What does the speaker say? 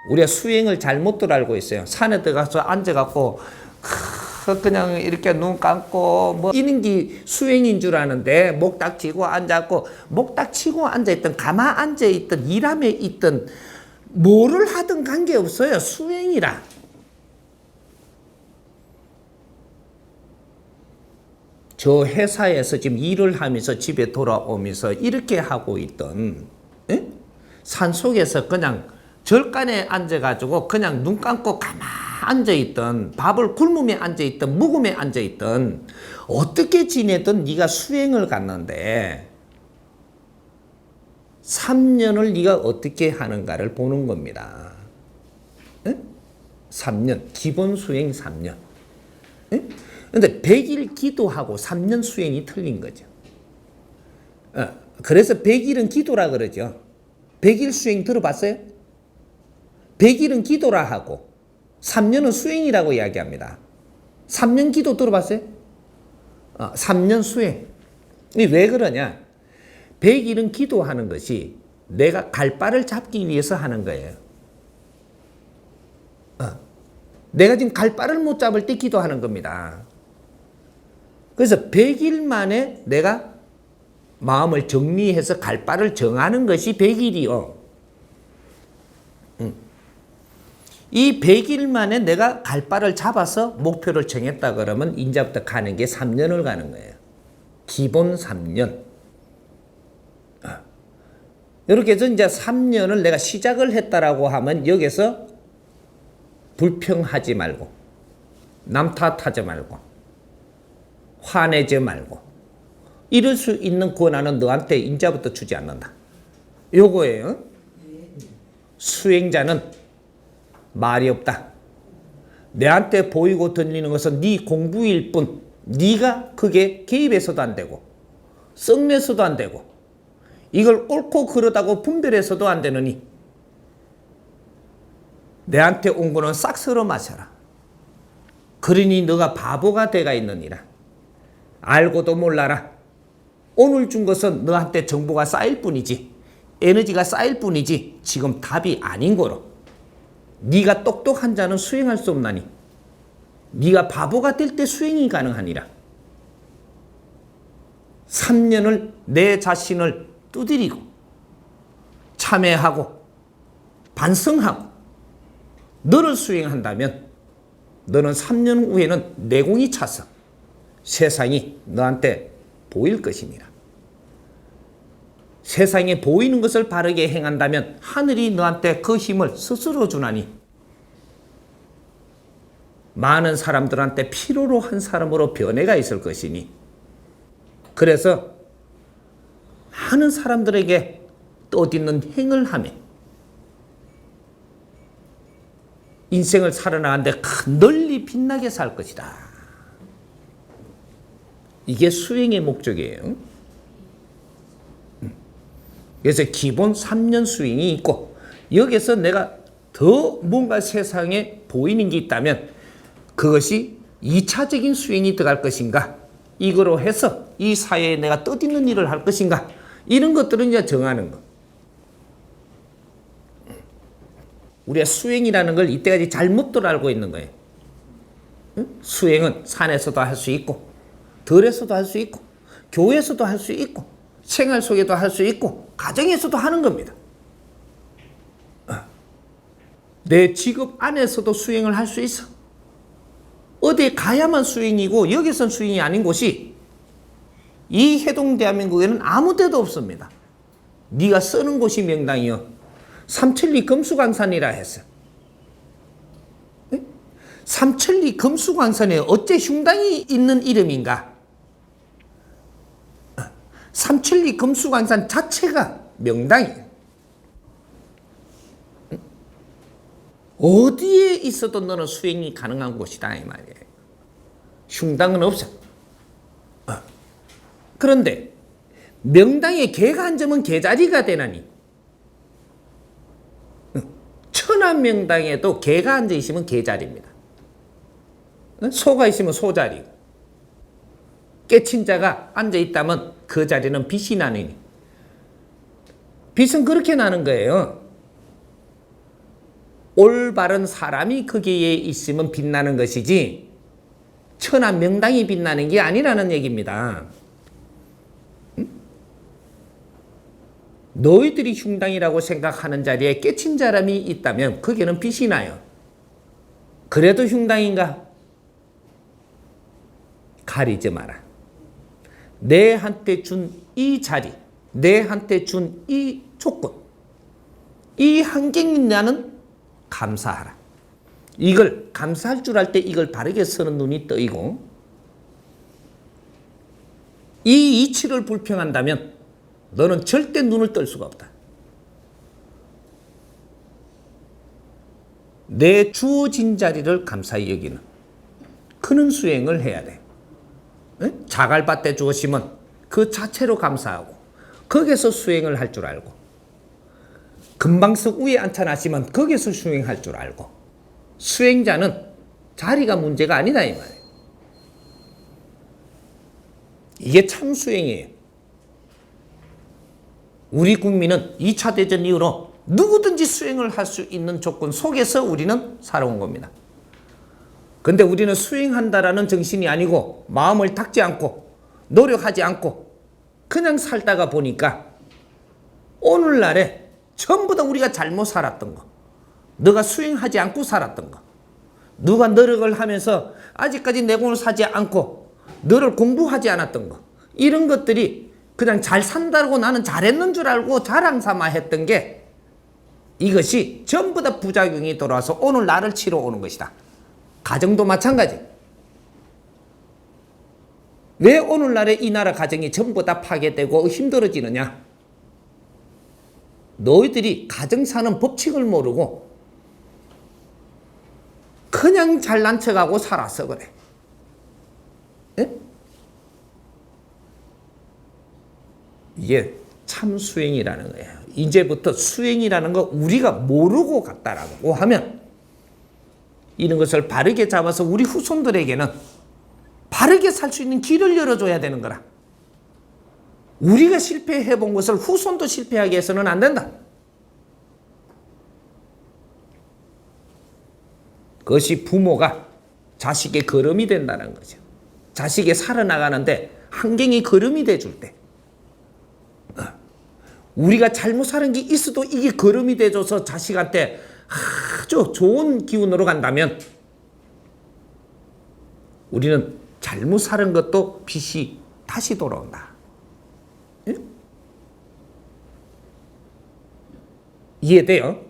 우리가 수행을 잘못들 알고 있어요. 산에 들어가서 앉아갖고 그냥 이렇게 눈 감고 뭐 이런 게 수행인 줄 아는데 목 딱 쥐고 앉았고 목 딱 치고 앉아있던 가만 앉아있던 일함에 있던 뭐를 하든 관계없어요. 수행이라. 저 회사에서 지금 일을 하면서 집에 돌아오면서 이렇게 하고 있던 산속에서 그냥 절간에 앉아가지고 그냥 눈 감고 가만 앉아있던 밥을 굶으며 앉아있던 묵으며 앉아있던 어떻게 지내든 네가 수행을 갔는데 3년을 네가 어떻게 하는가를 보는 겁니다. 3년 기본 수행 3년. 근데 100일 기도하고 3년 수행이 틀린 거죠. 그래서 100일은 기도라 그러죠. 100일 수행 들어봤어요? 100일은 기도라 하고 3년은 수행이라고 이야기합니다. 3년 기도 들어봤어요? 3년 수행. 왜 그러냐? 100일은 기도하는 것이 내가 갈 바를 잡기 위해서 하는 거예요. 내가 지금 갈 바를 못 잡을 때 기도하는 겁니다. 그래서 100일 만에 내가 마음을 정리해서 갈 바를 정하는 것이 100일이요. 이 100일 만에 내가 갈 바를 잡아서 목표를 정했다 그러면 이제부터 가는 게 3년을 가는 거예요. 기본 3년. 이렇게 해서 이제 3년을 내가 시작을 했다라고 하면 여기서 불평하지 말고 남 탓하지 말고 화내지 말고 이럴 수 있는 권한은 너한테 이제부터 주지 않는다. 요거예요. 수행자는 말이 없다. 내한테 보이고 들리는 것은 네 공부일 뿐 네가 그게 개입해서도 안 되고 썩내서도 안 되고 이걸 옳고 그르다고 분별해서도 안 되느니 내한테 온 거는 싹 쓸어 마셔라. 그러니 너가 바보가 돼가 있느니라. 알고도 몰라라. 오늘 준 것은 너한테 정보가 쌓일 뿐이지 에너지가 쌓일 뿐이지 지금 답이 아닌 거로. 네가 똑똑한 자는 수행할 수 없나니 네가 바보가 될 때 수행이 가능하니라. 3년을 내 자신을 두드리고 참회하고 반성하고 너를 수행한다면 너는 3년 후에는 내공이 차서 세상이 너한테 보일 것이니라. 세상에 보이는 것을 바르게 행한다면 하늘이 너한테 그 힘을 스스로 주나니 많은 사람들한테 필요로 한 사람으로 변해가 있을 것이니 그래서 많은 사람들에게 뜻있는 행을 하며 인생을 살아나가는데 널리 빛나게 살 것이다. 이게 수행의 목적이에요. 그래서 기본 3년 수행이 있고 여기서 내가 더 뭔가 세상에 보이는 게 있다면 그것이 2차적인 수행이 들어갈 것인가 이거로 해서 이 사회에 내가 뜻있는 일을 할 것인가 이런 것들은 이제 정하는 거. 우리가 수행이라는 걸 이때까지 잘못들 알고 있는 거예요. 수행은 산에서도 할 수 있고 들에서도 할 수 있고 교회에서도 할 수 있고 생활 속에도 할 수 있고 가정에서도 하는 겁니다. 내 직업 안에서도 수행을 할 수 있어. 어디에 가야만 수행이고 여기선 수행이 아닌 곳이 이 해동 대한민국에는 아무 데도 없습니다. 네가 쓰는 곳이 명당이요. 삼천리 금수광산이라 했어. 삼천리 금수광산에 어째 흉당이 있는 이름인가? 삼천리 금수광산 자체가 명당이에요. 어디에 있어도 너는 수행이 가능한 곳이다 이 말이에요. 흉당은 없어. 그런데 명당에 개가 앉으면 개자리가 되나니 천안명당에도 개가 앉아 있으면 개자리입니다. 소가 있으면 소자리고 깨친 자가 앉아 있다면 그 자리는 빛이 나느니 빛은 그렇게 나는 거예요. 올바른 사람이 거기에 있으면 빛나는 것이지 천하 명당이 빛나는 게 아니라는 얘기입니다. 너희들이 흉당이라고 생각하는 자리에 깨친 사람이 있다면 거기는 빛이 나요. 그래도 흉당인가? 가리지 마라. 내한테 준 이 자리, 내한테 준 이 조건, 이 환경이 나는 감사하라. 이걸 감사할 줄 알 때 이걸 바르게 쓰는 눈이 떠이고, 이 이치를 불평한다면 너는 절대 눈을 뜰 수가 없다. 내 주어진 자리를 감사히 여기는 그런 수행을 해야 돼. 자갈밭에 주어지면 그 자체로 감사하고 거기서 수행을 할 줄 알고, 금방석 위에 앉혀놨으면 거기서 수행할 줄 알고, 수행자는 자리가 문제가 아니다 이 말이에요. 이게 참 수행이에요. 우리 국민은 2차 대전 이후로 누구든지 수행을 할 수 있는 조건 속에서 우리는 살아온 겁니다. 근데 우리는 수행한다라는 정신이 아니고 마음을 닦지 않고 노력하지 않고 그냥 살다가 보니까 오늘날에 전부 다 우리가 잘못 살았던 거, 너가 수행하지 않고 살았던 거, 누가 노력을 하면서 아직까지 내공을 사지 않고 너를 공부하지 않았던 거, 이런 것들이 그냥 잘 산다고 나는 잘했는 줄 알고 자랑 삼아 했던 게, 이것이 전부 다 부작용이 돌아와서 오늘 나를 치러 오는 것이다. 가정도 마찬가지. 왜 오늘날에 이 나라 가정이 전부 다 파괴되고 힘들어지느냐? 너희들이 가정 사는 법칙을 모르고 그냥 잘난 척하고 살아서 그래. 예? 이게 참 수행이라는 거예요. 이제부터 수행이라는 거 우리가 모르고 갔다라고 하면 이런 것을 바르게 잡아서 우리 후손들에게는 바르게 살 수 있는 길을 열어줘야 되는 거라. 우리가 실패해 본 것을 후손도 실패하게 해서는 안 된다. 그것이 부모가 자식의 걸음이 된다는 거죠. 자식이 살아나가는데 환경이 걸음이 돼줄 때, 우리가 잘못 사는 게 있어도 이게 걸음이 돼줘서 자식한테 아주 좋은 기운으로 간다면 우리는 잘못 사는 것도 빛이 다시 돌아온다. 예? 이해돼요?